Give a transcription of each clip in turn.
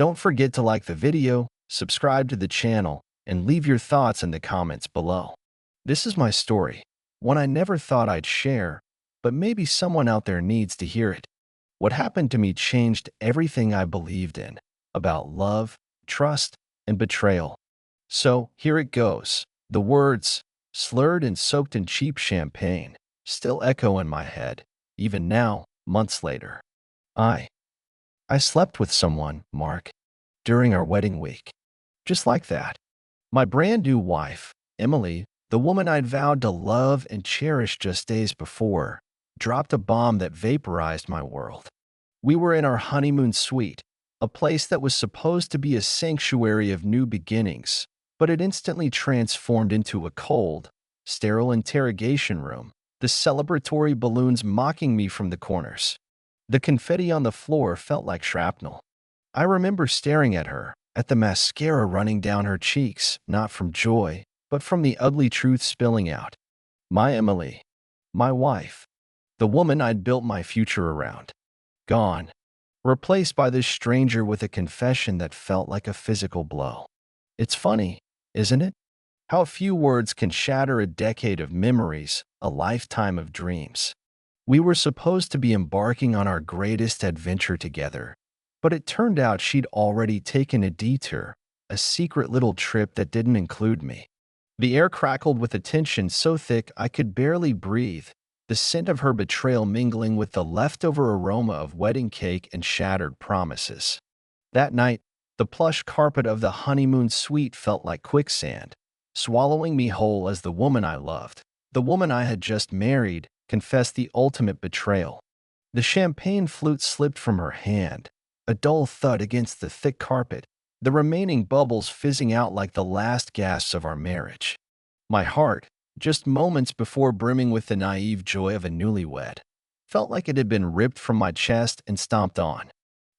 Don't forget to like the video, subscribe to the channel, and leave your thoughts in the comments below. This is my story, one I never thought I'd share, but maybe someone out there needs to hear it. What happened to me changed everything I believed in about love, trust, and betrayal. So here it goes. The words, slurred and soaked in cheap champagne, still echo in my head, even now, months later. I slept with someone, Mark, during our wedding week. Just like that. My brand new wife, Emily, the woman I'd vowed to love and cherish just days before, dropped a bomb that vaporized my world. We were in our honeymoon suite, a place that was supposed to be a sanctuary of new beginnings, but it instantly transformed into a cold, sterile interrogation room, the celebratory balloons mocking me from the corners. The confetti on the floor felt like shrapnel. I remember staring at her, at the mascara running down her cheeks, not from joy, but from the ugly truth spilling out. My Emily, my wife, the woman I'd built my future around, gone, replaced by this stranger with a confession that felt like a physical blow. It's funny, isn't it? How a few words can shatter a decade of memories, a lifetime of dreams. We were supposed to be embarking on our greatest adventure together, but it turned out she'd already taken a detour, a secret little trip that didn't include me. The air crackled with a tension so thick I could barely breathe, the scent of her betrayal mingling with the leftover aroma of wedding cake and shattered promises. That night, the plush carpet of the honeymoon suite felt like quicksand, swallowing me whole as the woman I loved, the woman I had just married, confessed the ultimate betrayal. The champagne flute slipped from her hand, a dull thud against the thick carpet, the remaining bubbles fizzing out like the last gasps of our marriage. My heart, just moments before brimming with the naive joy of a newlywed, felt like it had been ripped from my chest and stomped on.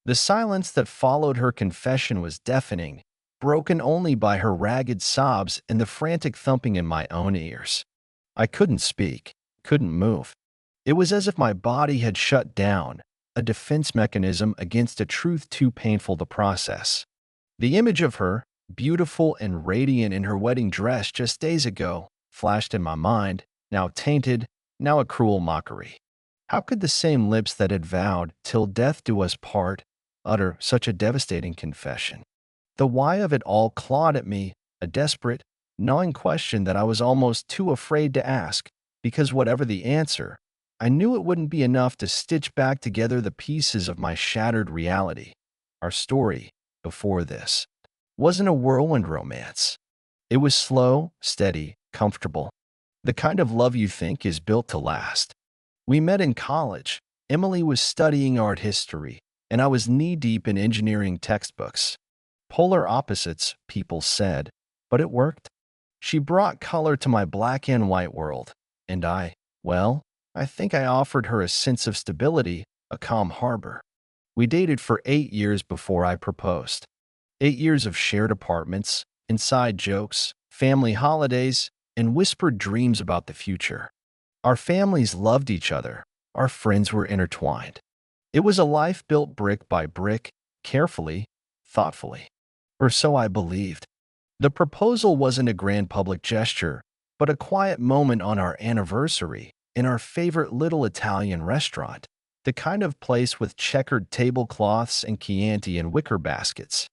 The silence that followed her confession was deafening, broken only by her ragged sobs and the frantic thumping in my own ears. I couldn't speak, couldn't move. It was as if my body had shut down, a defense mechanism against a truth too painful to process. The image of her, beautiful and radiant in her wedding dress just days ago, flashed in my mind, now tainted, now a cruel mockery. How could the same lips that had vowed, "Till death do us part," utter such a devastating confession? The why of it all clawed at me, a desperate, gnawing question that I was almost too afraid to ask, because whatever the answer, I knew it wouldn't be enough to stitch back together the pieces of my shattered reality. Our story, before this, wasn't a whirlwind romance. It was slow, steady, comfortable. The kind of love you think is built to last. We met in college. Emily was studying art history, and I was knee-deep in engineering textbooks. Polar opposites, people said, but it worked. She brought color to my black and white world, and I think I offered her a sense of stability, a calm harbor. We dated for 8 years before I proposed. 8 years of shared apartments, inside jokes, family holidays, and whispered dreams about the future. Our families loved each other. Our friends were intertwined. It was a life built brick by brick, carefully, thoughtfully. Or so I believed. The proposal wasn't a grand public gesture, but a quiet moment on our anniversary in our favorite little Italian restaurant, the kind of place with checkered tablecloths and Chianti in wicker baskets.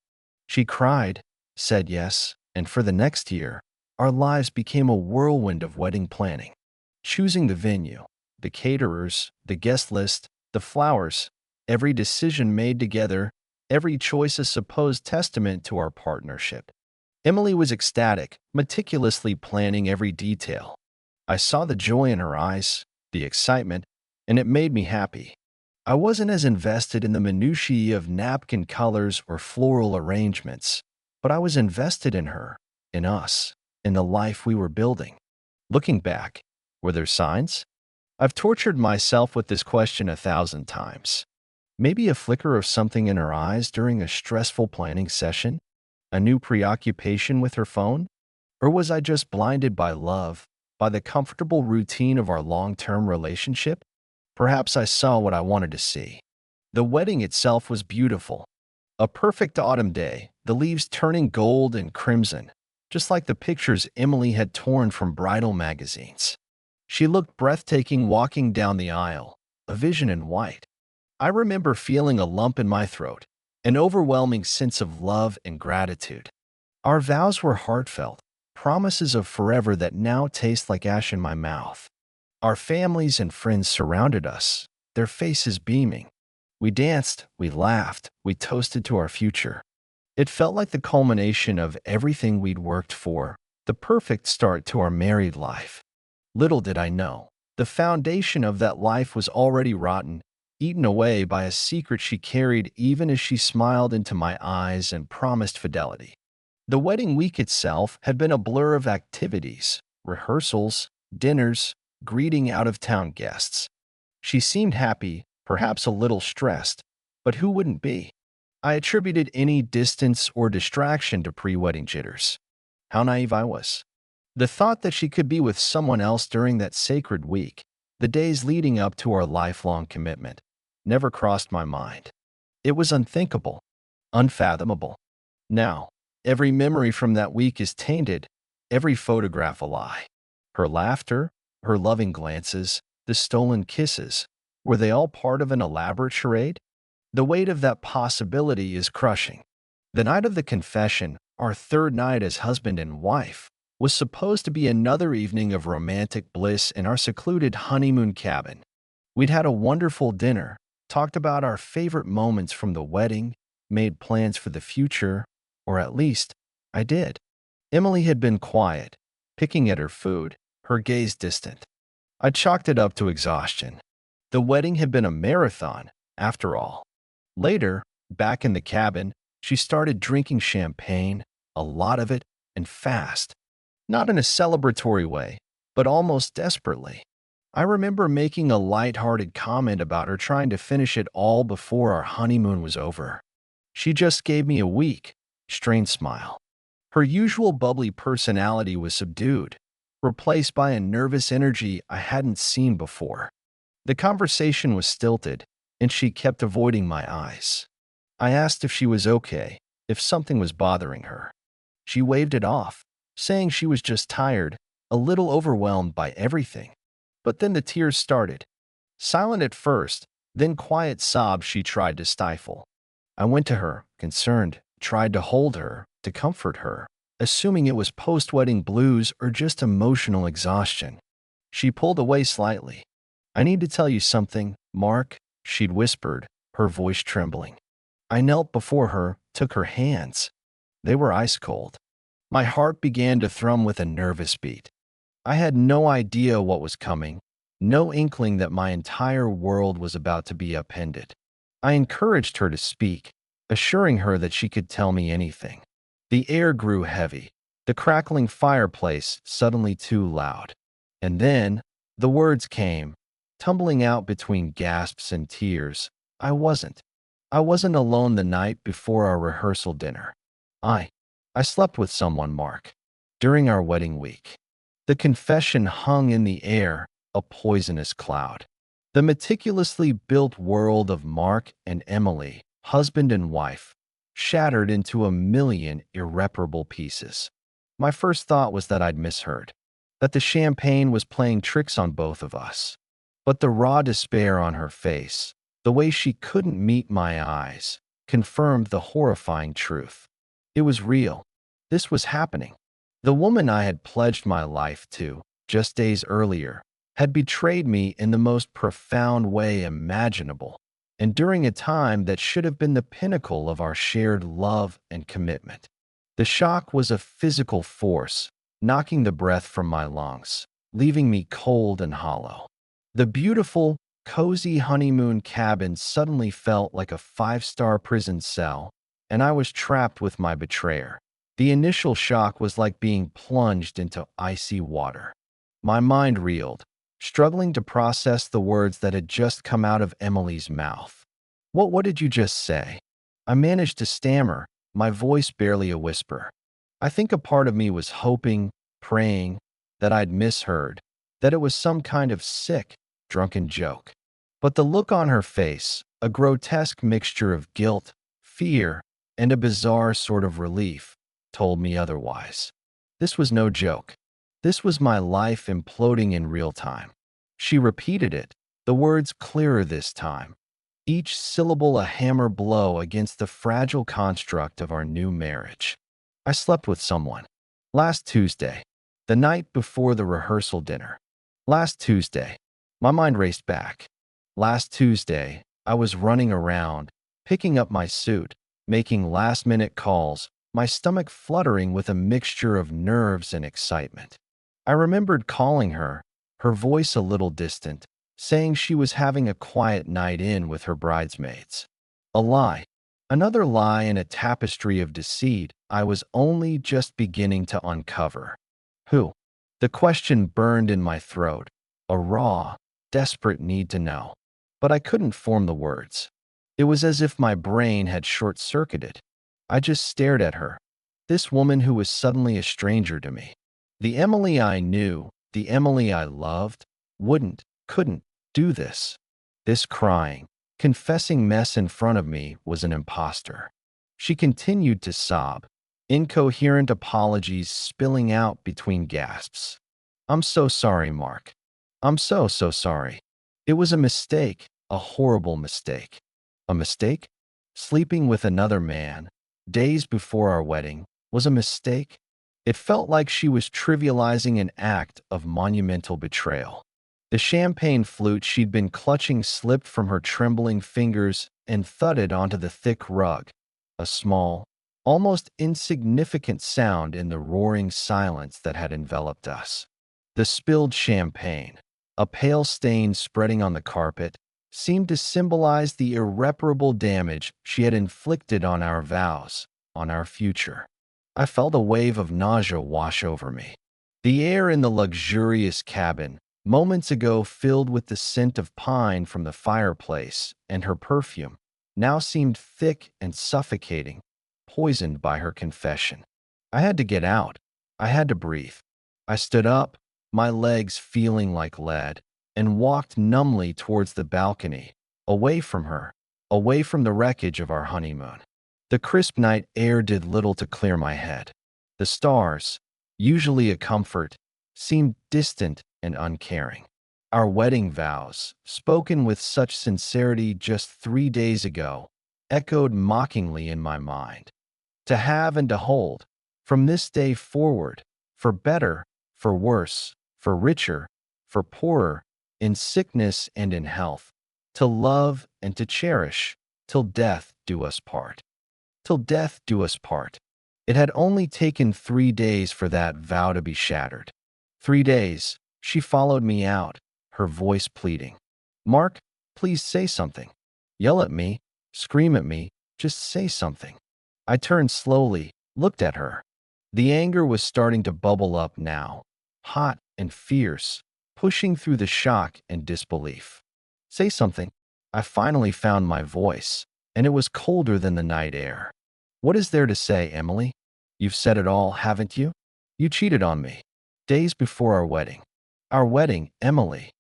She cried, said yes, and for the next year, our lives became a whirlwind of wedding planning. Choosing the venue, the caterers, the guest list, the flowers, every decision made together, every choice a supposed testament to our partnership. Emily was ecstatic, meticulously planning every detail. I saw the joy in her eyes, the excitement, and it made me happy. I wasn't as invested in the minutiae of napkin colors or floral arrangements, but I was invested in her, in us, in the life we were building. Looking back, were there signs? I've tortured myself with this question 1,000 times. Maybe a flicker of something in her eyes during a stressful planning session? A new preoccupation with her phone? Or was I just blinded by love, by the comfortable routine of our long-term relationship? Perhaps I saw what I wanted to see. The wedding itself was beautiful. A perfect autumn day, the leaves turning gold and crimson, just like the pictures Emily had torn from bridal magazines. She looked breathtaking walking down the aisle, a vision in white. I remember feeling a lump in my throat, an overwhelming sense of love and gratitude. Our vows were heartfelt, promises of forever that now taste like ash in my mouth. Our families and friends surrounded us, their faces beaming. We danced, we laughed, we toasted to our future. It felt like the culmination of everything we'd worked for, the perfect start to our married life. Little did I know, the foundation of that life was already rotten, eaten away by a secret she carried even as she smiled into my eyes and promised fidelity. The wedding week itself had been a blur of activities, rehearsals, dinners, greeting out-of-town guests. She seemed happy, perhaps a little stressed, but who wouldn't be? I attributed any distance or distraction to pre-wedding jitters. How naive I was. The thought that she could be with someone else during that sacred week, the days leading up to our lifelong commitment, never crossed my mind. It was unthinkable, unfathomable. Now, every memory from that week is tainted, every photograph a lie. Her laughter, her loving glances, the stolen kisses, were they all part of an elaborate charade? The weight of that possibility is crushing. The night of the confession, our third night as husband and wife, was supposed to be another evening of romantic bliss in our secluded honeymoon cabin. We'd had a wonderful dinner, talked about our favorite moments from the wedding, made plans for the future, or at least, I did. Emily had been quiet, picking at her food, her gaze distant. I chalked it up to exhaustion. The wedding had been a marathon, after all. Later, back in the cabin, she started drinking champagne, a lot of it, and fast. Not in a celebratory way, but almost desperately. I remember making a light-hearted comment about her trying to finish it all before our honeymoon was over. She just gave me a weak, strained smile. Her usual bubbly personality was subdued, replaced by a nervous energy I hadn't seen before. The conversation was stilted, and she kept avoiding my eyes. I asked if she was okay, if something was bothering her. She waved it off, saying she was just tired, a little overwhelmed by everything. But then the tears started. Silent at first, then quiet sobs she tried to stifle. I went to her, concerned, tried to hold her, to comfort her, assuming it was post-wedding blues or just emotional exhaustion. She pulled away slightly. "I need to tell you something, Mark," she'd whispered, her voice trembling. I knelt before her, took her hands. They were ice cold. My heart began to thrum with a nervous beat. I had no idea what was coming, no inkling that my entire world was about to be upended. I encouraged her to speak, assuring her that she could tell me anything. The air grew heavy, the crackling fireplace suddenly too loud. And then, the words came, tumbling out between gasps and tears. I wasn't alone the night before our rehearsal dinner. I slept with someone, Mark, during our wedding week. The confession hung in the air, a poisonous cloud. The meticulously built world of Mark and Emily, husband and wife, shattered into a million irreparable pieces. My first thought was that I'd misheard, that the champagne was playing tricks on both of us. But the raw despair on her face, the way she couldn't meet my eyes, confirmed the horrifying truth. It was real. This was happening. The woman I had pledged my life to, just days earlier, had betrayed me in the most profound way imaginable, and during a time that should have been the pinnacle of our shared love and commitment. The shock was a physical force, knocking the breath from my lungs, leaving me cold and hollow. The beautiful, cozy honeymoon cabin suddenly felt like a five-star prison cell, and I was trapped with my betrayer. The initial shock was like being plunged into icy water. My mind reeled, struggling to process the words that had just come out of Emily's mouth. What did you just say?" I managed to stammer, my voice barely a whisper. I think a part of me was hoping, praying, that I'd misheard, that it was some kind of sick, drunken joke. But the look on her face, a grotesque mixture of guilt, fear, and a bizarre sort of relief told me otherwise. This was no joke. This was my life imploding in real time. She repeated it, the words clearer this time, each syllable a hammer blow against the fragile construct of our new marriage. I slept with someone. Last Tuesday, the night before the rehearsal dinner. Last Tuesday, my mind raced back. Last Tuesday, I was running around, picking up my suit, making last-minute calls, my stomach fluttering with a mixture of nerves and excitement. I remembered calling her, her voice a little distant, saying she was having a quiet night in with her bridesmaids. A lie. Another lie in a tapestry of deceit I was only just beginning to uncover. Who? The question burned in my throat, a raw, desperate need to know. But I couldn't form the words. It was as if my brain had short-circuited. I just stared at her, this woman who was suddenly a stranger to me. The Emily I knew, the Emily I loved, couldn't do this. This crying, confessing mess in front of me was an imposter. She continued to sob, incoherent apologies spilling out between gasps. I'm so sorry, Mark. I'm so sorry. It was a mistake, a horrible mistake. A mistake? Sleeping with another man, days before our wedding, was a mistake? It felt like she was trivializing an act of monumental betrayal. The champagne flute she'd been clutching slipped from her trembling fingers and thudded onto the thick rug, a small, almost insignificant sound in the roaring silence that had enveloped us. The spilled champagne, a pale stain spreading on the carpet, seemed to symbolize the irreparable damage she had inflicted on our vows, on our future. I felt a wave of nausea wash over me. The air in the luxurious cabin, moments ago filled with the scent of pine from the fireplace and her perfume, now seemed thick and suffocating, poisoned by her confession. I had to get out. I had to breathe. I stood up, my legs feeling like lead, and walked numbly towards the balcony, away from her, away from the wreckage of our honeymoon. The crisp night air did little to clear my head. The stars, usually a comfort, seemed distant and uncaring. Our wedding vows, spoken with such sincerity just 3 days ago, echoed mockingly in my mind. To have and to hold, from this day forward, for better, for worse, for richer, for poorer, in sickness and in health, to love and to cherish, till death do us part. Till death do us part. It had only taken 3 days for that vow to be shattered. 3 days. She followed me out, her voice pleading. Mark, please say something. Yell at me, scream at me, just say something. I turned slowly, looked at her. The anger was starting to bubble up now, hot and fierce, pushing through the shock and disbelief. Say something. I finally found my voice, and it was colder than the night air. What is there to say, Emily? You've said it all, haven't you? You cheated on me. Days before our wedding. Our wedding, Emily.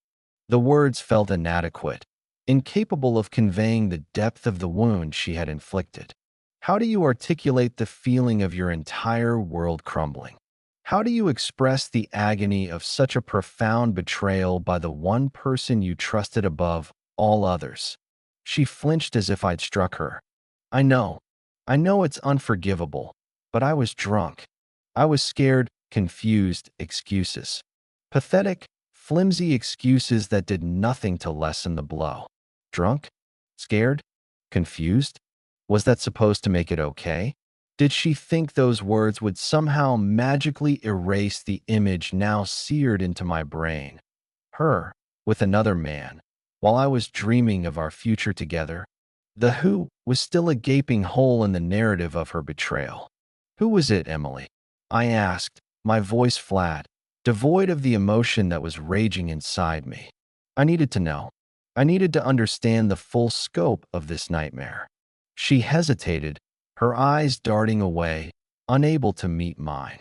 The words felt inadequate, incapable of conveying the depth of the wound she had inflicted. How do you articulate the feeling of your entire world crumbling? How do you express the agony of such a profound betrayal by the one person you trusted above all others? She flinched as if I'd struck her. I know it's unforgivable, but I was drunk. I was scared, confused, excuses. Pathetic, flimsy excuses that did nothing to lessen the blow. Drunk? Scared? Confused? Was that supposed to make it okay? Did she think those words would somehow magically erase the image now seared into my brain? Her, with another man, while I was dreaming of our future together? The who was still a gaping hole in the narrative of her betrayal. Who was it, Emily? I asked, my voice flat, devoid of the emotion that was raging inside me. I needed to know. I needed to understand the full scope of this nightmare. She hesitated, her eyes darting away, unable to meet mine.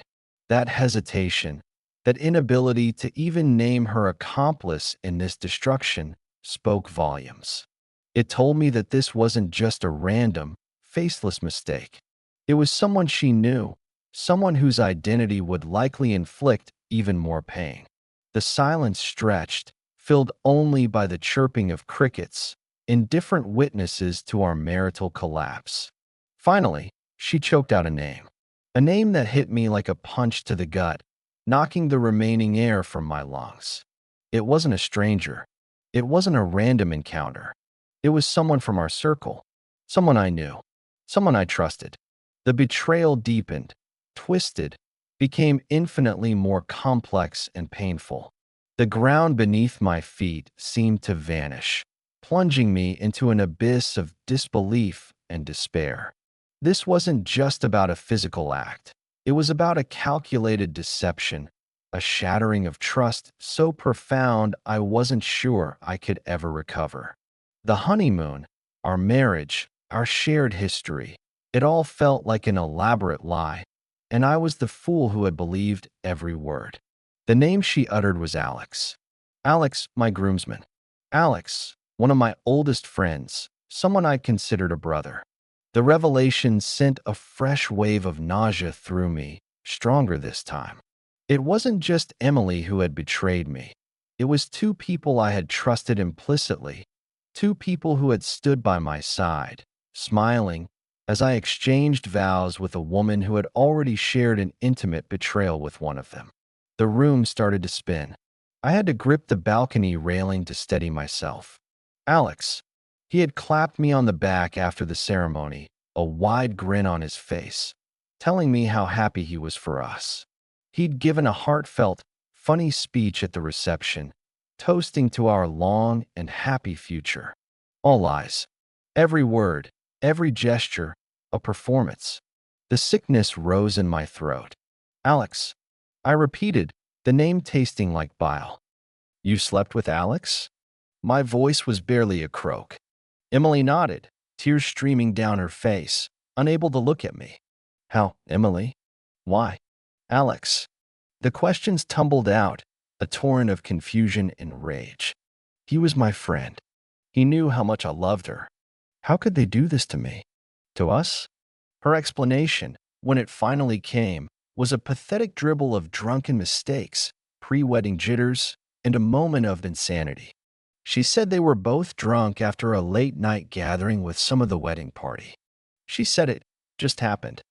That hesitation, that inability to even name her accomplice in this destruction, spoke volumes. It told me that this wasn't just a random, faceless mistake. It was someone she knew, someone whose identity would likely inflict even more pain. The silence stretched, filled only by the chirping of crickets, indifferent witnesses to our marital collapse. Finally, she choked out a name that hit me like a punch to the gut, knocking the remaining air from my lungs. It wasn't a stranger. It wasn't a random encounter. It was someone from our circle, someone I knew, someone I trusted. The betrayal deepened, twisted, became infinitely more complex and painful. The ground beneath my feet seemed to vanish, plunging me into an abyss of disbelief and despair. This wasn't just about a physical act. It was about a calculated deception, a shattering of trust so profound I wasn't sure I could ever recover. The honeymoon, our marriage, our shared history, it all felt like an elaborate lie, and I was the fool who had believed every word. The name she uttered was Alex. Alex, my groomsman. Alex, one of my oldest friends, someone I considered a brother. The revelation sent a fresh wave of nausea through me, stronger this time. It wasn't just Emily who had betrayed me. It was two people I had trusted implicitly, two people who had stood by my side, smiling, as I exchanged vows with a woman who had already shared an intimate betrayal with one of them. The room started to spin. I had to grip the balcony railing to steady myself. Alex. He had clapped me on the back after the ceremony, a wide grin on his face, telling me how happy he was for us. He'd given a heartfelt, funny speech at the reception, toasting to our long and happy future. All lies. Every word, every gesture, a performance. The sickness rose in my throat. Alex. I repeated, the name tasting like bile. You slept with Alex? My voice was barely a croak. Emily nodded, tears streaming down her face, unable to look at me. How, Emily? Why? Alex. The questions tumbled out, a torrent of confusion and rage. He was my friend. He knew how much I loved her. How could they do this to me? To us? Her explanation, when it finally came, was a pathetic dribble of drunken mistakes, pre-wedding jitters, and a moment of insanity. She said they were both drunk after a late-night gathering with some of the wedding party. She said it just happened.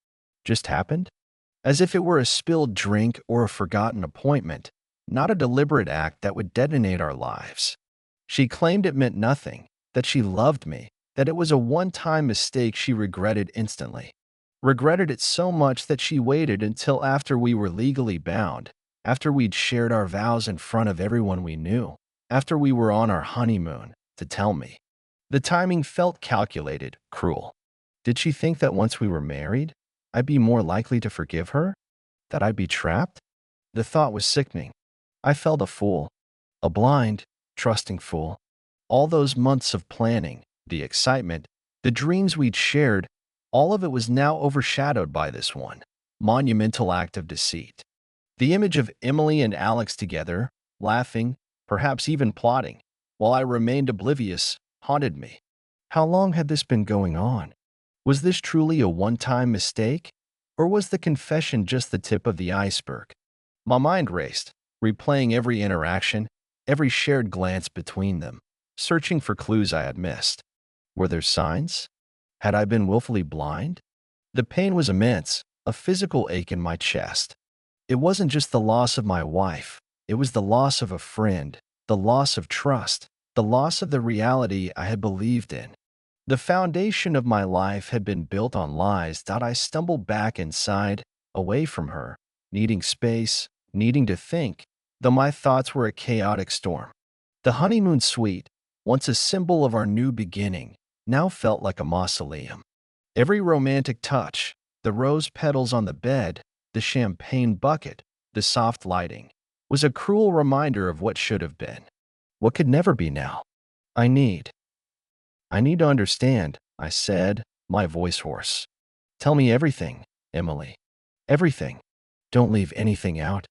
Just happened? As if it were a spilled drink or a forgotten appointment, not a deliberate act that would detonate our lives. She claimed it meant nothing, that she loved me, that it was a one-time mistake she regretted instantly. Regretted it so much that she waited until after we were legally bound, after we'd shared our vows in front of everyone we knew, after we were on our honeymoon, to tell me. The timing felt calculated, cruel. Did she think that once we were married, I'd be more likely to forgive her? That I'd be trapped? The thought was sickening. I felt a fool. A blind, trusting fool. All those months of planning, the excitement, the dreams we'd shared, all of it was now overshadowed by this one monumental act of deceit. The image of Emily and Alex together, laughing, perhaps even plotting, while I remained oblivious, haunted me. How long had this been going on? Was this truly a one-time mistake? Or was the confession just the tip of the iceberg? My mind raced, replaying every interaction, every shared glance between them, searching for clues I had missed. Were there signs? Had I been willfully blind? The pain was immense, a physical ache in my chest. It wasn't just the loss of my wife. It was the loss of a friend, the loss of trust, the loss of the reality I had believed in. The foundation of my life had been built on lies that I stumbled back inside, away from her, needing space, needing to think, though my thoughts were a chaotic storm. The honeymoon suite, once a symbol of our new beginning, now felt like a mausoleum. Every romantic touch, the rose petals on the bed, the champagne bucket, the soft lighting, was a cruel reminder of what should have been. What could never be now? I need to understand, I said, my voice hoarse. Tell me everything, Emily. Everything. Don't leave anything out.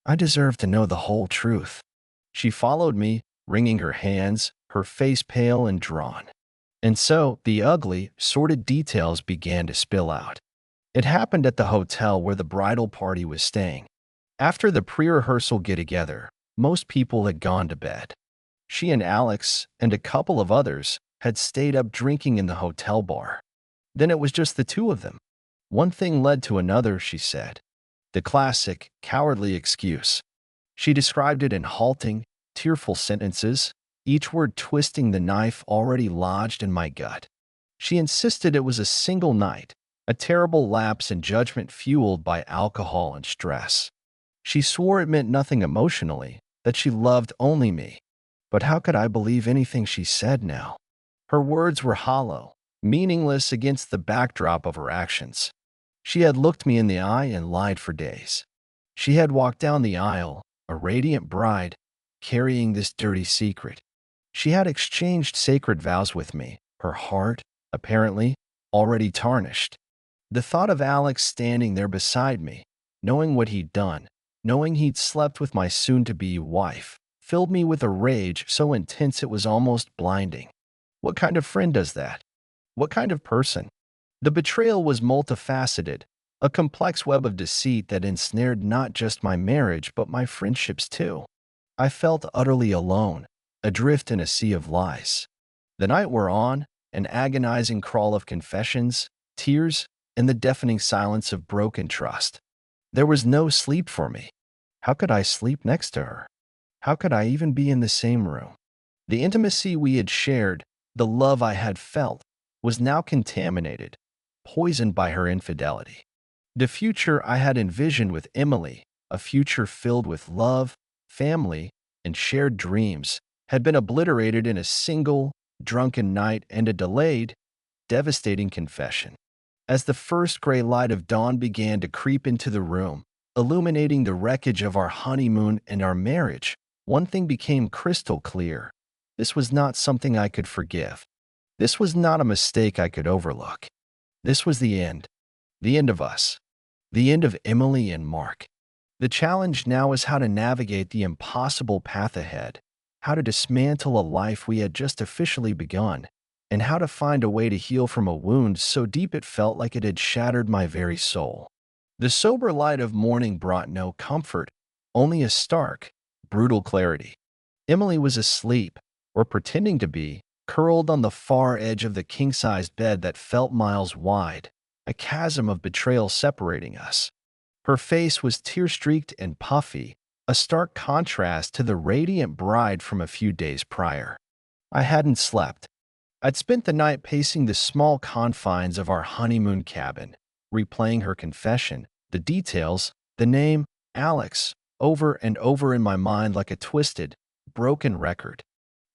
I deserve to know the whole truth. She followed me, wringing her hands, her face pale and drawn. And so the ugly, sordid details began to spill out. It happened at the hotel where the bridal party was staying. After the pre-rehearsal get-together, most people had gone to bed. She and Alex and a couple of others had stayed up drinking in the hotel bar. Then it was just the two of them. One thing led to another, she said. The classic, cowardly excuse. She described it in halting, tearful sentences, each word twisting the knife already lodged in my gut. She insisted it was a single night, a terrible lapse in judgment fueled by alcohol and stress. She swore it meant nothing emotionally, that she loved only me. But how could I believe anything she said now? Her words were hollow, meaningless against the backdrop of her actions. She had looked me in the eye and lied for days. She had walked down the aisle, a radiant bride, carrying this dirty secret. She had exchanged sacred vows with me, her heart, apparently, already tarnished. The thought of Alex standing there beside me, knowing what he'd done, knowing he'd slept with my soon-to-be wife, filled me with a rage so intense it was almost blinding. What kind of friend does that? What kind of person? The betrayal was multifaceted, a complex web of deceit that ensnared not just my marriage but my friendships too. I felt utterly alone, adrift in a sea of lies. The night wore on, an agonizing crawl of confessions, tears, and the deafening silence of broken trust. There was no sleep for me. How could I sleep next to her? How could I even be in the same room? The intimacy we had shared, the love I had felt, was now contaminated, poisoned by her infidelity. The future I had envisioned with Emily, a future filled with love, family, and shared dreams, had been obliterated in a single, drunken night and a delayed, devastating confession. As the first gray light of dawn began to creep into the room, illuminating the wreckage of our honeymoon and our marriage, one thing became crystal clear. This was not something I could forgive. This was not a mistake I could overlook. This was the end of us, the end of Emily and Mark. The challenge now is how to navigate the impossible path ahead, how to dismantle a life we had just officially begun, and how to find a way to heal from a wound so deep it felt like it had shattered my very soul. The sober light of morning brought no comfort, only a stark, brutal clarity. Emily was asleep, or pretending to be, curled on the far edge of the king-sized bed that felt miles wide, a chasm of betrayal separating us. Her face was tear-streaked and puffy, a stark contrast to the radiant bride from a few days prior. I hadn't slept. I'd spent the night pacing the small confines of our honeymoon cabin, replaying her confession, the details, the name, Alex, over and over in my mind like a twisted, broken record.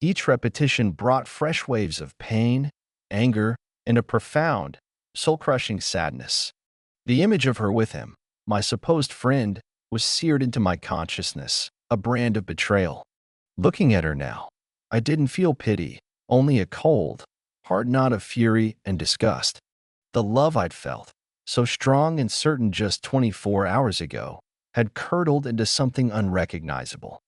Each repetition brought fresh waves of pain, anger, and a profound, soul-crushing sadness. The image of her with him, my supposed friend, was seared into my consciousness, a brand of betrayal. Looking at her now, I didn't feel pity, only a cold, hard knot of fury and disgust. The love I'd felt, so strong and certain just 24 hours ago, had curdled into something unrecognizable.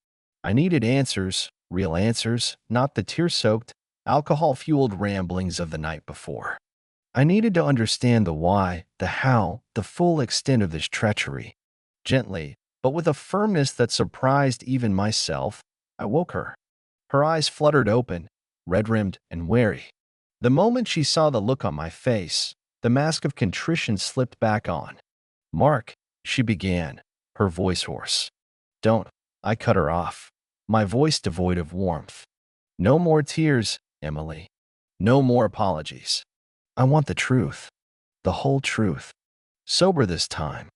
I needed answers, real answers, not the tear-soaked, alcohol-fueled ramblings of the night before. I needed to understand the why, the how, the full extent of this treachery. Gently, but with a firmness that surprised even myself, I woke her. Her eyes fluttered open, red-rimmed and wary. The moment she saw the look on my face, the mask of contrition slipped back on. "Mark," she began, her voice hoarse. "Don't," I cut her off, my voice devoid of warmth. "No more tears, Emily. No more apologies. I want the truth, the whole truth. Sober this time."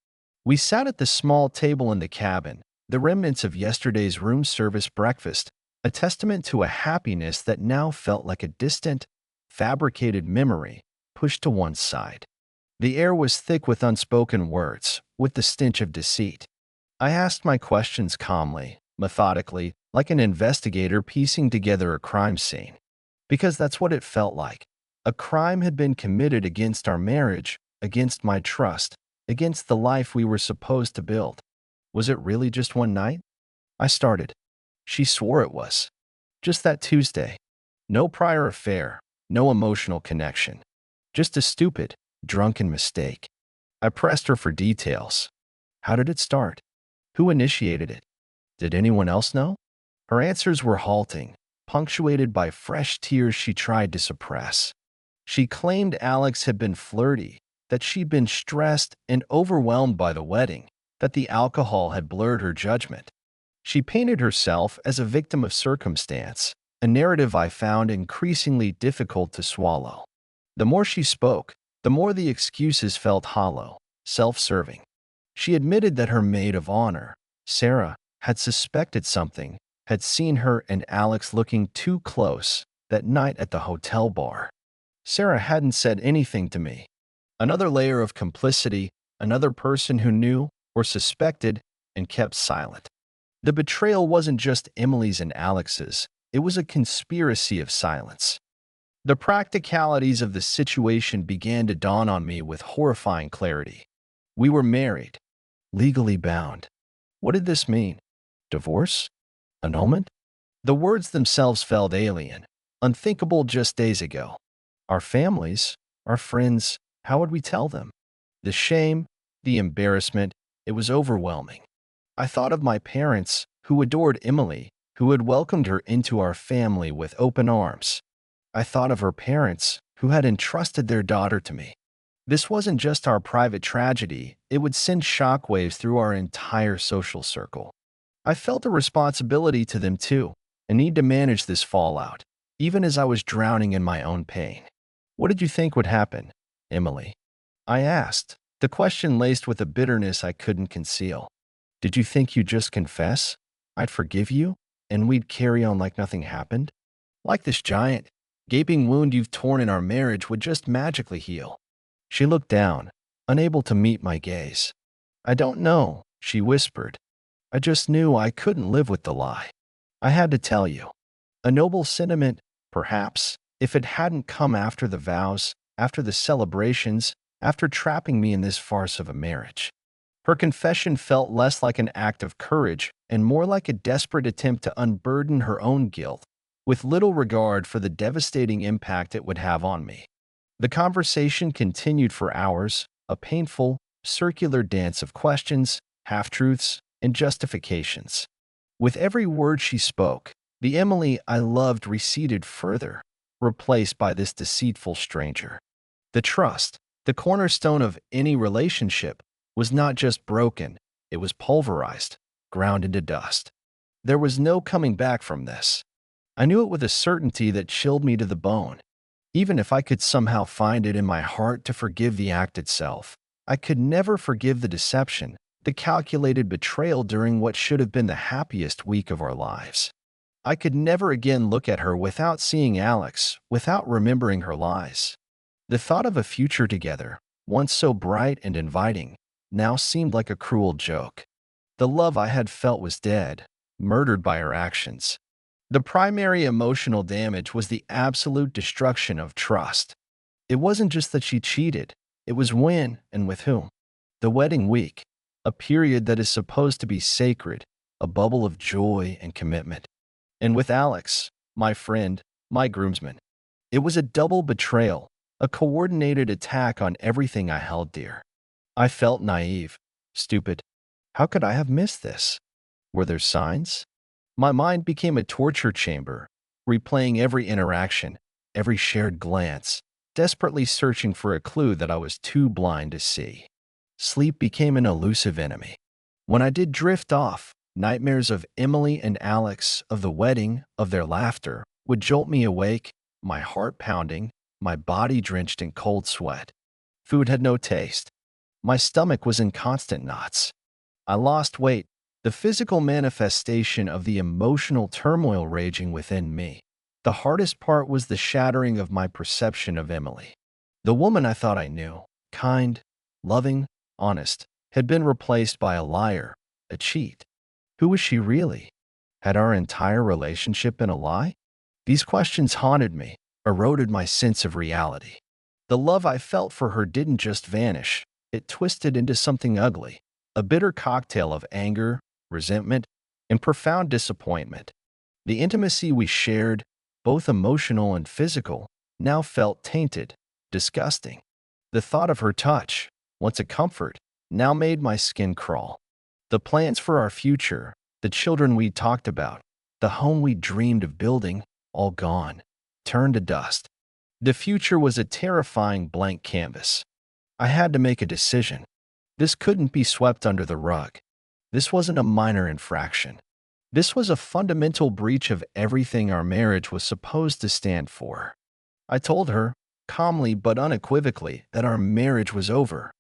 We sat at the small table in the cabin, the remnants of yesterday's room service breakfast, a testament to a happiness that now felt like a distant, fabricated memory pushed to one side. The air was thick with unspoken words, with the stench of deceit. I asked my questions calmly, methodically, like an investigator piecing together a crime scene. Because that's what it felt like. A crime had been committed against our marriage, against my trust, against the life we were supposed to build. Was it really just one night? I started. She swore it was. Just that Tuesday. No prior affair, no emotional connection. Just a stupid, drunken mistake. I pressed her for details. How did it start? Who initiated it? Did anyone else know? Her answers were halting, punctuated by fresh tears she tried to suppress. She claimed Alex had been flirty, that she'd been stressed and overwhelmed by the wedding, that the alcohol had blurred her judgment. She painted herself as a victim of circumstance, a narrative I found increasingly difficult to swallow. The more she spoke, the more the excuses felt hollow, self-serving. She admitted that her maid of honor, Sarah, had suspected something, had seen her and Alex looking too close that night at the hotel bar. Sarah hadn't said anything to me. Another layer of complicity, another person who knew or suspected and kept silent. The betrayal wasn't just Emily's and Alex's, it was a conspiracy of silence. The practicalities of the situation began to dawn on me with horrifying clarity. We were married, legally bound. What did this mean? Divorce? Annulment? The words themselves felt alien, unthinkable just days ago. Our families, our friends, how would we tell them? The shame, the embarrassment, it was overwhelming. I thought of my parents, who adored Emily, who had welcomed her into our family with open arms. I thought of her parents, who had entrusted their daughter to me. This wasn't just our private tragedy, it would send shockwaves through our entire social circle. I felt a responsibility to them too, a need to manage this fallout, even as I was drowning in my own pain. What did you think would happen, Emily? I asked, the question laced with a bitterness I couldn't conceal. Did you think you'd just confess? I'd forgive you, and we'd carry on like nothing happened? Like this giant, gaping wound you've torn in our marriage would just magically heal. She looked down, unable to meet my gaze. I don't know, she whispered. I just knew I couldn't live with the lie. I had to tell you. A noble sentiment, perhaps, if it hadn't come after the vows, after the celebrations, after trapping me in this farce of a marriage. Her confession felt less like an act of courage and more like a desperate attempt to unburden her own guilt, with little regard for the devastating impact it would have on me. The conversation continued for hours, a painful, circular dance of questions, half-truths, and justifications. With every word she spoke, the Emily I loved receded further, replaced by this deceitful stranger. The trust, the cornerstone of any relationship, was not just broken, it was pulverized, ground into dust. There was no coming back from this. I knew it with a certainty that chilled me to the bone. Even if I could somehow find it in my heart to forgive the act itself, I could never forgive the deception, the calculated betrayal during what should have been the happiest week of our lives. I could never again look at her without seeing Alex, without remembering her lies. The thought of a future together, once so bright and inviting, now seemed like a cruel joke. The love I had felt was dead, murdered by her actions. The primary emotional damage was the absolute destruction of trust. It wasn't just that she cheated, it was when and with whom. The wedding week, a period that is supposed to be sacred, a bubble of joy and commitment. And with Alex, my friend, my groomsman. It was a double betrayal, a coordinated attack on everything I held dear. I felt naive, stupid. How could I have missed this? Were there signs? My mind became a torture chamber, replaying every interaction, every shared glance, desperately searching for a clue that I was too blind to see. Sleep became an elusive enemy. When I did drift off, nightmares of Emily and Alex, of the wedding, of their laughter, would jolt me awake, my heart pounding, my body drenched in cold sweat. Food had no taste. My stomach was in constant knots. I lost weight, the physical manifestation of the emotional turmoil raging within me. The hardest part was the shattering of my perception of Emily. The woman I thought I knew, kind, loving, honest, had been replaced by a liar, a cheat. Who was she really? Had our entire relationship been a lie? These questions haunted me, eroded my sense of reality. The love I felt for her didn't just vanish, it twisted into something ugly, a bitter cocktail of anger, resentment, and profound disappointment. The intimacy we shared, both emotional and physical, now felt tainted, disgusting. The thought of her touch, once a comfort, now made my skin crawl. The plans for our future, the children we talked about, the home we dreamed of building, all gone, turned to dust. The future was a terrifying blank canvas. I had to make a decision. This couldn't be swept under the rug. This wasn't a minor infraction. This was a fundamental breach of everything our marriage was supposed to stand for. I told her, calmly but unequivocally, that our marriage was over.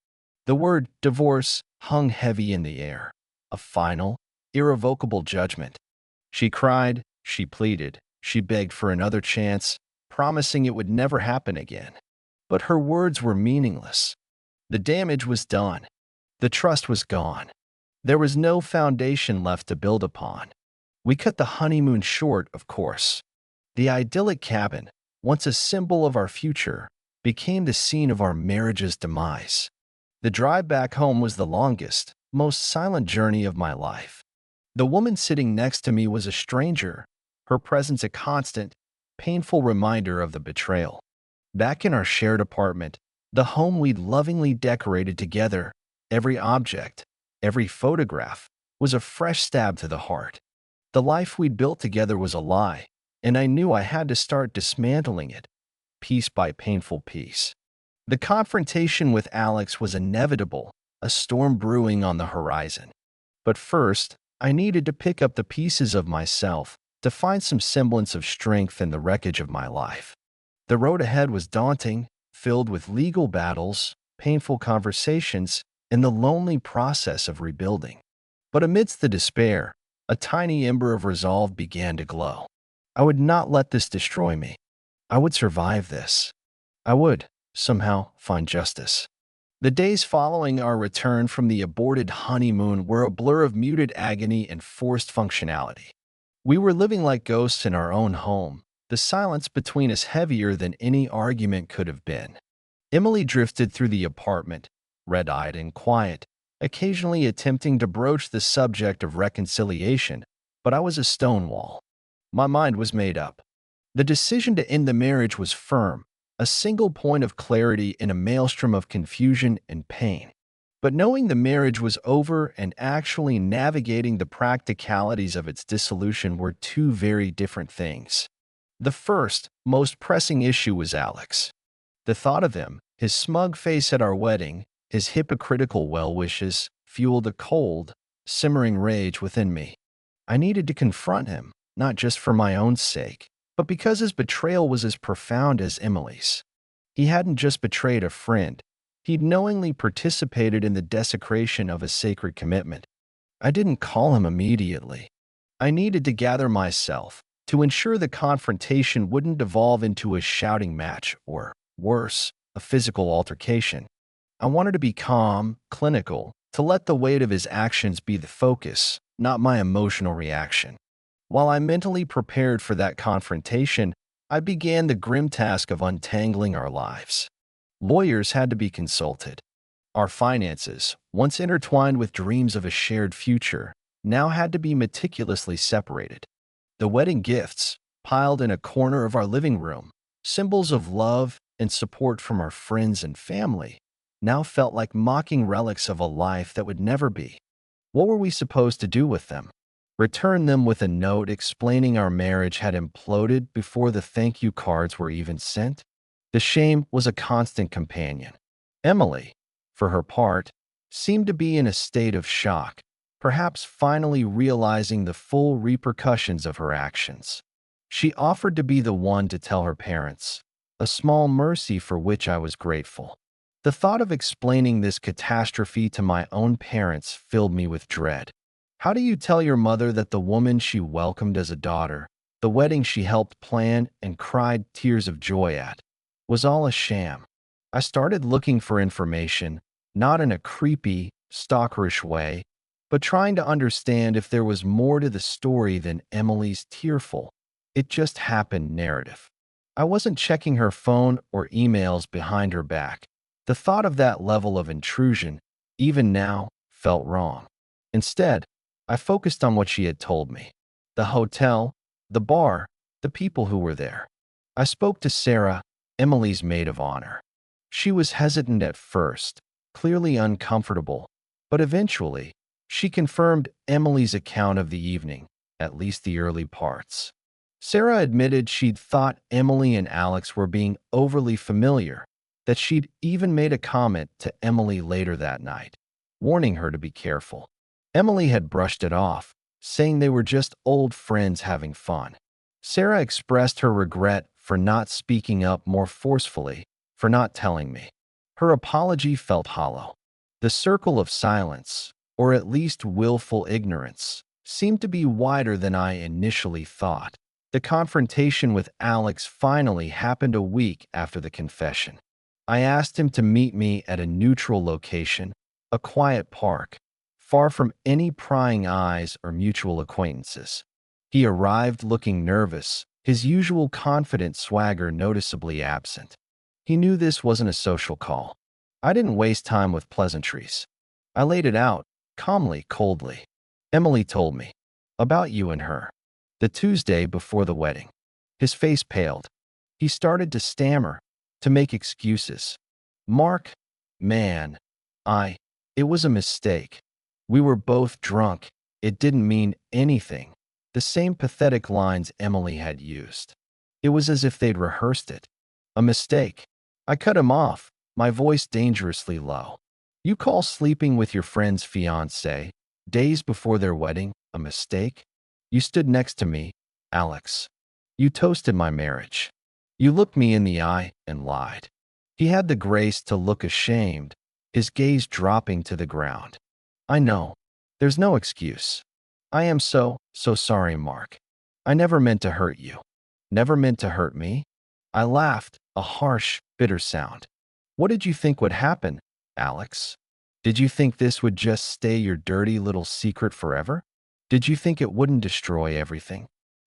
The word divorce hung heavy in the air, a final, irrevocable judgment. She cried, she pleaded, she begged for another chance, promising it would never happen again. But her words were meaningless. The damage was done. The trust was gone. There was no foundation left to build upon. We cut the honeymoon short, of course. The idyllic cabin, once a symbol of our future, became the scene of our marriage's demise. The drive back home was the longest, most silent journey of my life. The woman sitting next to me was a stranger, her presence a constant, painful reminder of the betrayal. Back in our shared apartment, the home we'd lovingly decorated together, every object, every photograph, was a fresh stab to the heart. The life we'd built together was a lie, and I knew I had to start dismantling it, piece by painful piece. The confrontation with Alex was inevitable, a storm brewing on the horizon. But first, I needed to pick up the pieces of myself to find some semblance of strength in the wreckage of my life. The road ahead was daunting, filled with legal battles, painful conversations, and the lonely process of rebuilding. But amidst the despair, a tiny ember of resolve began to glow. I would not let this destroy me. I would survive this. I would, somehow, find justice. The days following our return from the aborted honeymoon were a blur of muted agony and forced functionality. We were living like ghosts in our own home, the silence between us heavier than any argument could have been. Emily drifted through the apartment, red-eyed and quiet, occasionally attempting to broach the subject of reconciliation, but I was a stone wall. My mind was made up. The decision to end the marriage was firm, a single point of clarity in a maelstrom of confusion and pain. But knowing the marriage was over and actually navigating the practicalities of its dissolution were two very different things. The first, most pressing issue was Alex. The thought of him, his smug face at our wedding, his hypocritical well-wishes, fueled a cold, simmering rage within me. I needed to confront him, not just for my own sake, but because his betrayal was as profound as Emily's. He hadn't just betrayed a friend. He'd knowingly participated in the desecration of a sacred commitment. I didn't call him immediately. I needed to gather myself to ensure the confrontation wouldn't devolve into a shouting match or, worse, a physical altercation. I wanted to be calm, clinical, to let the weight of his actions be the focus, not my emotional reaction. While I mentally prepared for that confrontation, I began the grim task of untangling our lives. Lawyers had to be consulted. Our finances, once intertwined with dreams of a shared future, now had to be meticulously separated. The wedding gifts, piled in a corner of our living room, symbols of love and support from our friends and family, now felt like mocking relics of a life that would never be. What were we supposed to do with them? Return them with a note explaining our marriage had imploded before the thank you cards were even sent? The shame was a constant companion. Emily, for her part, seemed to be in a state of shock, perhaps finally realizing the full repercussions of her actions. She offered to be the one to tell her parents, a small mercy for which I was grateful. The thought of explaining this catastrophe to my own parents filled me with dread. How do you tell your mother that the woman she welcomed as a daughter, the wedding she helped plan and cried tears of joy at, was all a sham? I started looking for information, not in a creepy, stalkerish way, but trying to understand if there was more to the story than Emily's tearful, "it just happened" narrative. I wasn't checking her phone or emails behind her back. The thought of that level of intrusion, even now, felt wrong. Instead, I focused on what she had told me. The hotel, the bar, the people who were there. I spoke to Sarah, Emily's maid of honor. She was hesitant at first, clearly uncomfortable, but eventually, she confirmed Emily's account of the evening, at least the early parts. Sarah admitted she'd thought Emily and Alex were being overly familiar, that she'd even made a comment to Emily later that night, warning her to be careful. Emily had brushed it off, saying they were just old friends having fun. Sarah expressed her regret for not speaking up more forcefully, for not telling me. Her apology felt hollow. The circle of silence, or at least willful ignorance, seemed to be wider than I initially thought. The confrontation with Alex finally happened a week after the confession. I asked him to meet me at a neutral location, a quiet park, far from any prying eyes or mutual acquaintances. He arrived looking nervous, his usual confident swagger noticeably absent. He knew this wasn't a social call. I didn't waste time with pleasantries. I laid it out, calmly, coldly. Emily told me about you and her. The Tuesday before the wedding. His face paled. He started to stammer, to make excuses. Mark, man, it was a mistake. We were both drunk. It didn't mean anything. The same pathetic lines Emily had used. It was as if they'd rehearsed it. A mistake. I cut him off, my voice dangerously low. You call sleeping with your friend's fiancé, days before their wedding, a mistake? You stood next to me, Alex. You toasted my marriage. You looked me in the eye and lied. He had the grace to look ashamed, his gaze dropping to the ground. I know. There's no excuse. I am so sorry, Mark. I never meant to hurt you. Never meant to hurt me. I laughed, a harsh, bitter sound. What did you think would happen, Alex? Did you think this would just stay your dirty little secret forever? Did you think it wouldn't destroy everything?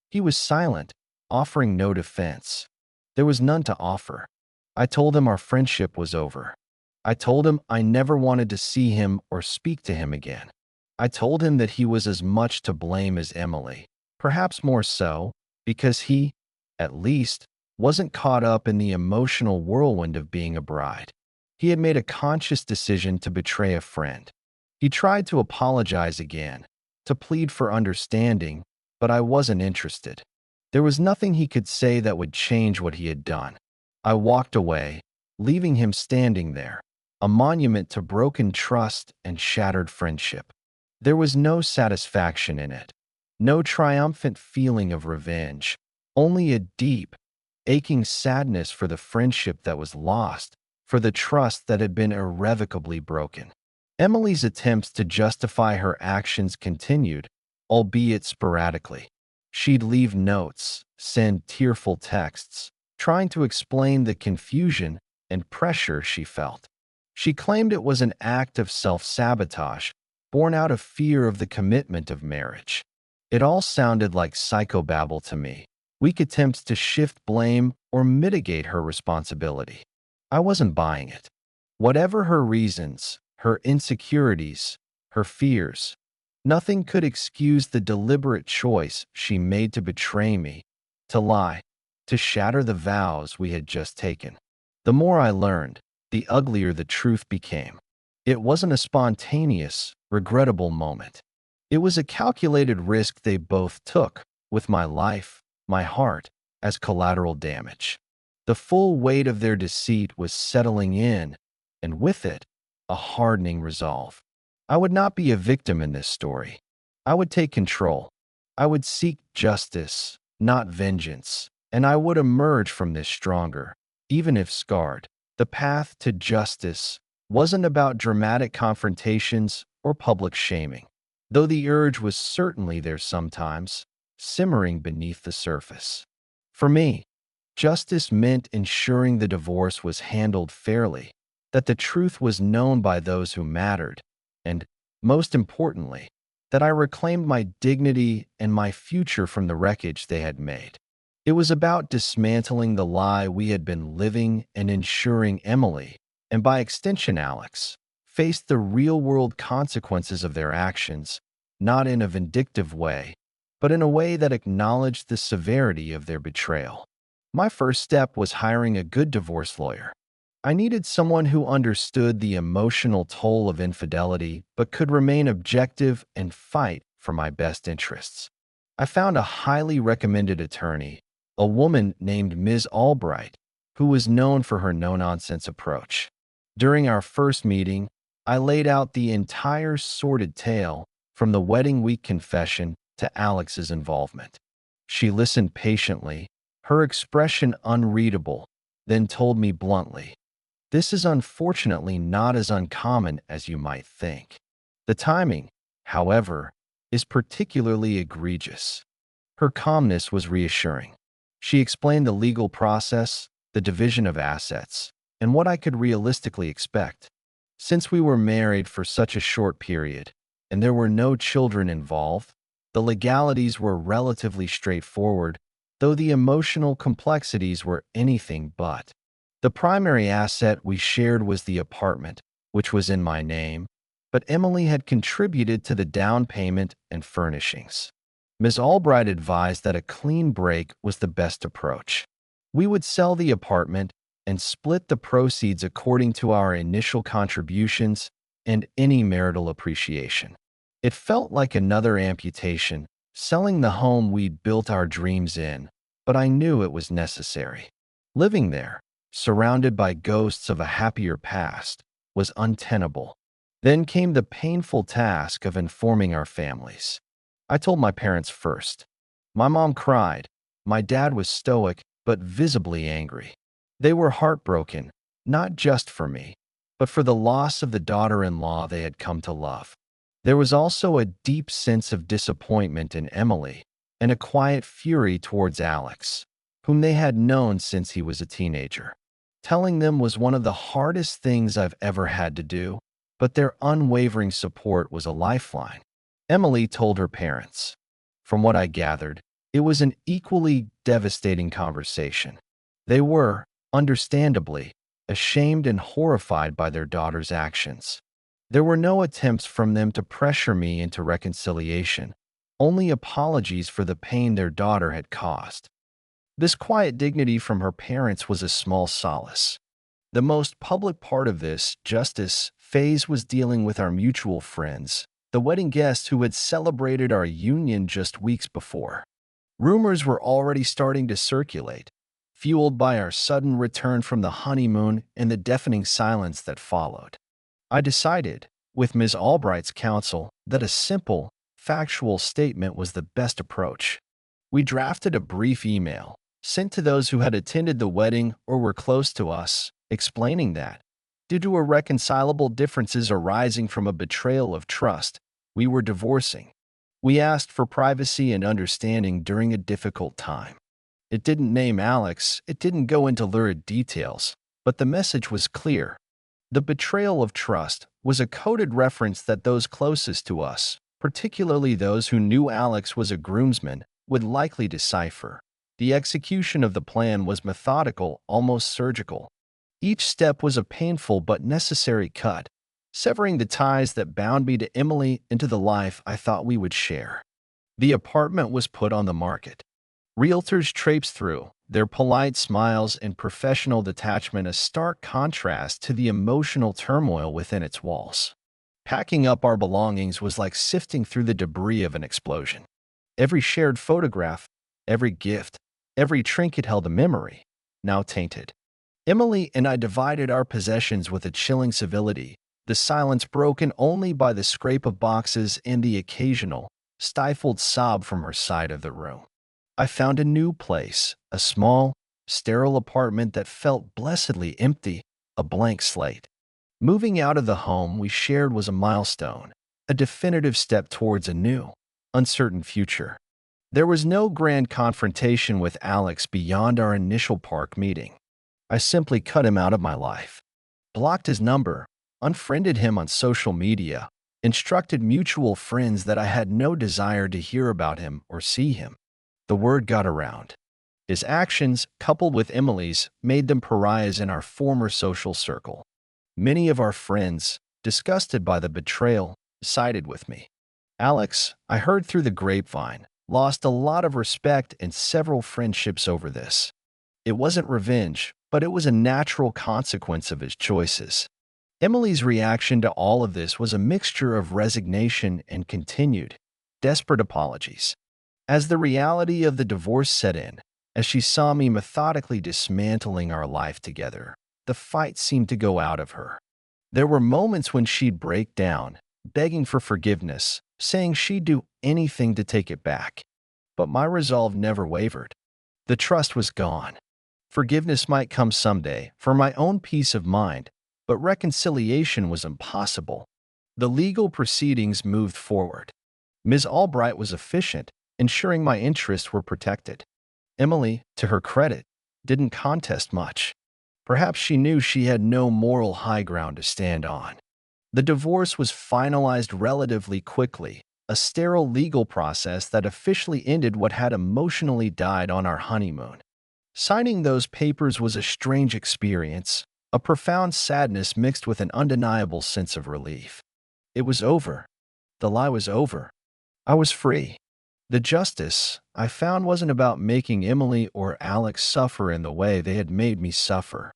He was silent, offering no defense. There was none to offer. I told him our friendship was over. I told him I never wanted to see him or speak to him again. I told him that he was as much to blame as Emily, perhaps more so, because he, at least, wasn't caught up in the emotional whirlwind of being a bride. He had made a conscious decision to betray a friend. He tried to apologize again, to plead for understanding, but I wasn't interested. There was nothing he could say that would change what he had done. I walked away, leaving him standing there, a monument to broken trust and shattered friendship. There was no satisfaction in it, no triumphant feeling of revenge, only a deep, aching sadness for the friendship that was lost, for the trust that had been irrevocably broken. Emily's attempts to justify her actions continued, albeit sporadically. She'd leave notes, send tearful texts, trying to explain the confusion and pressure she felt. She claimed it was an act of self-sabotage, born out of fear of the commitment of marriage. It all sounded like psychobabble to me, weak attempts to shift blame or mitigate her responsibility. I wasn't buying it. Whatever her reasons, her insecurities, her fears, nothing could excuse the deliberate choice she made to betray me, to lie, to shatter the vows we had just taken. The more I learned, the uglier the truth became. It wasn't a spontaneous, regrettable moment. It was a calculated risk they both took, with my life, my heart, as collateral damage. The full weight of their deceit was settling in, and with it, a hardening resolve. I would not be a victim in this story. I would take control. I would seek justice, not vengeance, and I would emerge from this stronger, even if scarred. The path to justice wasn't about dramatic confrontations or public shaming, though the urge was certainly there sometimes, simmering beneath the surface. For me, justice meant ensuring the divorce was handled fairly, that the truth was known by those who mattered, and, most importantly, that I reclaimed my dignity and my future from the wreckage they had made. It was about dismantling the lie we had been living and ensuring Emily, and by extension Alex, faced the real-world consequences of their actions, not in a vindictive way, but in a way that acknowledged the severity of their betrayal. My first step was hiring a good divorce lawyer. I needed someone who understood the emotional toll of infidelity but could remain objective and fight for my best interests. I found a highly recommended attorney, a woman named Ms. Albright, who was known for her no-nonsense approach. During our first meeting, I laid out the entire sordid tale from the wedding week confession to Alex's involvement. She listened patiently, her expression unreadable, then told me bluntly, "This is unfortunately not as uncommon as you might think. The timing, however, is particularly egregious." Her calmness was reassuring. She explained the legal process, the division of assets, and what I could realistically expect. Since we were married for such a short period, and there were no children involved, the legalities were relatively straightforward, though the emotional complexities were anything but. The primary asset we shared was the apartment, which was in my name, but Emily had contributed to the down payment and furnishings. Ms. Albright advised that a clean break was the best approach. We would sell the apartment and split the proceeds according to our initial contributions and any marital appreciation. It felt like another amputation, selling the home we'd built our dreams in, but I knew it was necessary. Living there, surrounded by ghosts of a happier past, was untenable. Then came the painful task of informing our families. I told my parents first. My mom cried. My dad was stoic, but visibly angry. They were heartbroken, not just for me, but for the loss of the daughter-in-law they had come to love. There was also a deep sense of disappointment in Emily and a quiet fury towards Alex, whom they had known since he was a teenager. Telling them was one of the hardest things I've ever had to do, but their unwavering support was a lifeline. Emily told her parents. From what I gathered, it was an equally devastating conversation. They were, understandably, ashamed and horrified by their daughter's actions. There were no attempts from them to pressure me into reconciliation, only apologies for the pain their daughter had caused. This quiet dignity from her parents was a small solace. The most public part of this justice phase was dealing with our mutual friends, the wedding guests who had celebrated our union just weeks before. Rumors were already starting to circulate, fueled by our sudden return from the honeymoon and the deafening silence that followed. I decided, with Ms. Albright's counsel, that a simple, factual statement was the best approach. We drafted a brief email, sent to those who had attended the wedding or were close to us, explaining that, due to irreconcilable differences arising from a betrayal of trust, we were divorcing. We asked for privacy and understanding during a difficult time. It didn't name Alex, it didn't go into lurid details, but the message was clear. The betrayal of trust was a coded reference that those closest to us, particularly those who knew Alex was a groomsman, would likely decipher. The execution of the plan was methodical, almost surgical. Each step was a painful but necessary cut, severing the ties that bound me to Emily and to the life I thought we would share. The apartment was put on the market. Realtors traipsed through, their polite smiles and professional detachment a stark contrast to the emotional turmoil within its walls. Packing up our belongings was like sifting through the debris of an explosion. Every shared photograph, every gift, every trinket held a memory, now tainted. Emily and I divided our possessions with a chilling civility, the silence broken only by the scrape of boxes and the occasional, stifled sob from her side of the room. I found a new place, a small, sterile apartment that felt blessedly empty, a blank slate. Moving out of the home we shared was a milestone, a definitive step towards a new, uncertain future. There was no grand confrontation with Alex beyond our initial park meeting. I simply cut him out of my life, blocked his number, unfriended him on social media, instructed mutual friends that I had no desire to hear about him or see him. The word got around. His actions, coupled with Emily's, made them pariahs in our former social circle. Many of our friends, disgusted by the betrayal, sided with me. Alex, I heard through the grapevine, lost a lot of respect and several friendships over this. It wasn't revenge, but it was a natural consequence of his choices. Emily's reaction to all of this was a mixture of resignation and continued, desperate apologies. As the reality of the divorce set in, as she saw me methodically dismantling our life together, the fight seemed to go out of her. There were moments when she'd break down, begging for forgiveness, saying she'd do anything to take it back. But my resolve never wavered. The trust was gone. Forgiveness might come someday, for my own peace of mind, but reconciliation was impossible. The legal proceedings moved forward. Ms. Albright was efficient, ensuring my interests were protected. Emily, to her credit, didn't contest much. Perhaps she knew she had no moral high ground to stand on. The divorce was finalized relatively quickly, a sterile legal process that officially ended what had emotionally died on our honeymoon. Signing those papers was a strange experience, a profound sadness mixed with an undeniable sense of relief. It was over. The lie was over. I was free. The justice, I found, wasn't about making Emily or Alex suffer in the way they had made me suffer.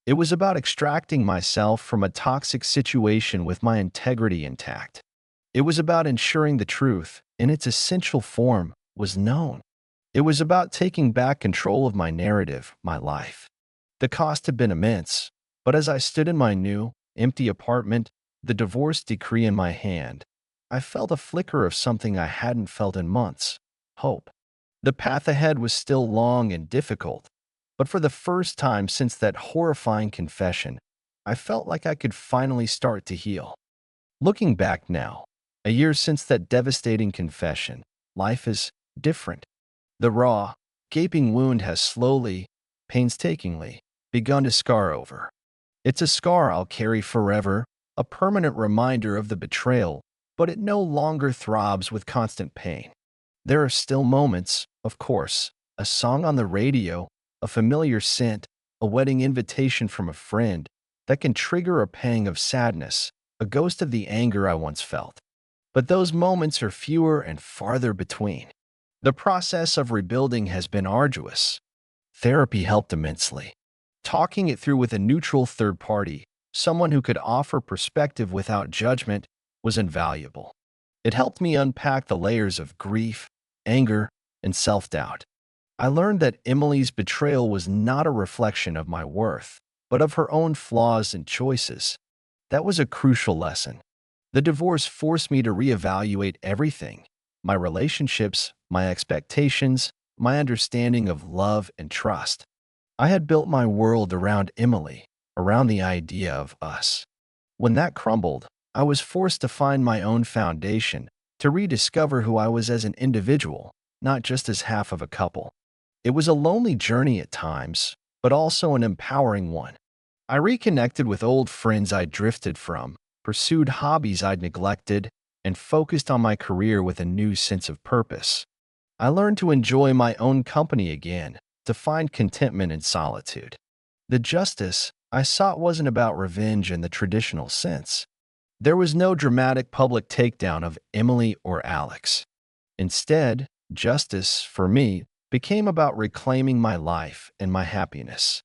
It was about extracting myself from a toxic situation with my integrity intact. It was about ensuring the truth, in its essential form, was known. It was about taking back control of my narrative, my life. The cost had been immense, but as I stood in my new, empty apartment, the divorce decree in my hand, I felt a flicker of something I hadn't felt in months: hope. The path ahead was still long and difficult, but for the first time since that horrifying confession, I felt like I could finally start to heal. Looking back now, a year since that devastating confession, life is different. The raw, gaping wound has slowly, painstakingly, begun to scar over. It's a scar I'll carry forever, a permanent reminder of the betrayal, but it no longer throbs with constant pain. There are still moments, of course, a song on the radio, a familiar scent, a wedding invitation from a friend, that can trigger a pang of sadness, a ghost of the anger I once felt. But those moments are fewer and farther between. The process of rebuilding has been arduous. Therapy helped immensely. Talking it through with a neutral third party, someone who could offer perspective without judgment, was invaluable. It helped me unpack the layers of grief, anger, and self-doubt. I learned that Emily's betrayal was not a reflection of my worth, but of her own flaws and choices. That was a crucial lesson. The divorce forced me to reevaluate everything: my relationships, my expectations, my understanding of love and trust. I had built my world around Emily, around the idea of us. When that crumbled, I was forced to find my own foundation, to rediscover who I was as an individual, not just as half of a couple. It was a lonely journey at times, but also an empowering one. I reconnected with old friends I'd drifted from, pursued hobbies I'd neglected, and focused on my career with a new sense of purpose. I learned to enjoy my own company again, to find contentment in solitude. The justice I sought wasn't about revenge in the traditional sense. There was no dramatic public takedown of Emily or Alex. Instead, justice, for me, became about reclaiming my life and my happiness.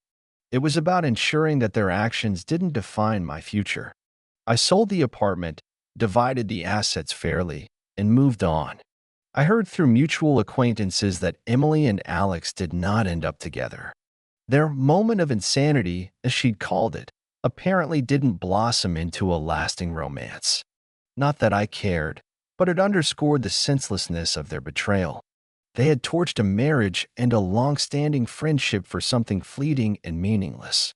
It was about ensuring that their actions didn't define my future. I sold the apartment, divided the assets fairly, and moved on. I heard through mutual acquaintances that Emily and Alex did not end up together. Their moment of insanity, as she'd called it, apparently didn't blossom into a lasting romance. Not that I cared, but it underscored the senselessness of their betrayal. They had torched a marriage and a long-standing friendship for something fleeting and meaningless.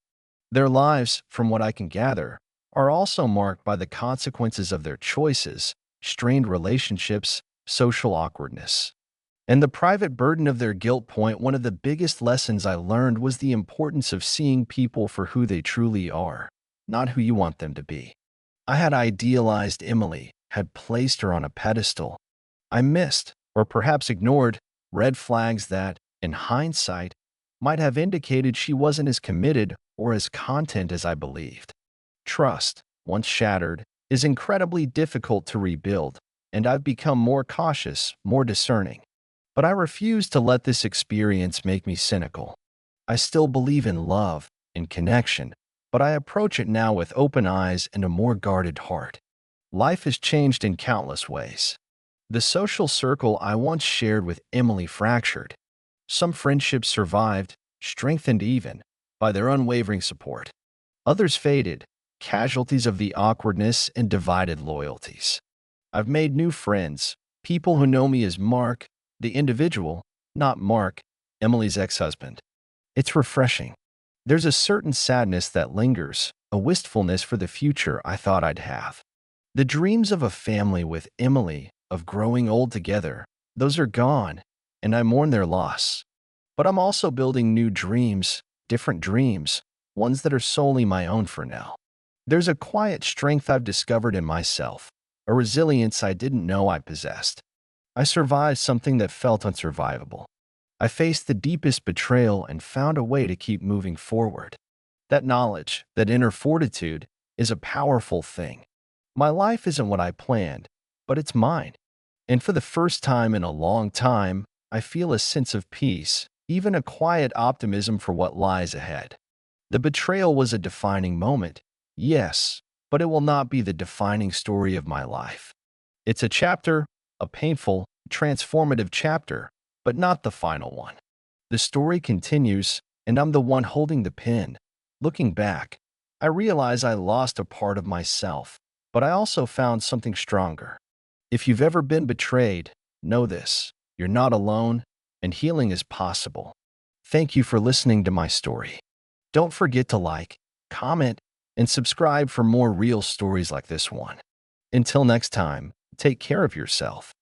Their lives, from what I can gather, are also marked by the consequences of their choices: strained relationships, social awkwardness, and the private burden of their guilt. One of the biggest lessons I learned was the importance of seeing people for who they truly are, not who you want them to be. I had idealized Emily, had placed her on a pedestal. I missed, or perhaps ignored, red flags that, in hindsight, might have indicated she wasn't as committed or as content as I believed. Trust, once shattered, is incredibly difficult to rebuild, and I've become more cautious, more discerning. But I refuse to let this experience make me cynical. I still believe in love, and connection, but I approach it now with open eyes and a more guarded heart. Life has changed in countless ways. The social circle I once shared with Emily fractured. Some friendships survived, strengthened even, by their unwavering support. Others faded, casualties of the awkwardness and divided loyalties. I've made new friends, people who know me as Mark, the individual, not Mark, Emily's ex-husband. It's refreshing. There's a certain sadness that lingers, a wistfulness for the future I thought I'd have. The dreams of a family with Emily, of growing old together, those are gone, and I mourn their loss. But I'm also building new dreams, different dreams, ones that are solely my own for now. There's a quiet strength I've discovered in myself, a resilience I didn't know I possessed. I survived something that felt unsurvivable. I faced the deepest betrayal and found a way to keep moving forward. That knowledge, that inner fortitude, is a powerful thing. My life isn't what I planned, but it's mine. And for the first time in a long time, I feel a sense of peace, even a quiet optimism for what lies ahead. The betrayal was a defining moment, yes, but it will not be the defining story of my life. It's a chapter, a painful, transformative chapter, but not the final one. The story continues, and I'm the one holding the pen. Looking back, I realize I lost a part of myself, but I also found something stronger. If you've ever been betrayed, know this: you're not alone, and healing is possible. Thank you for listening to my story. Don't forget to like, comment, and subscribe for more real stories like this one. Until next time, take care of yourself.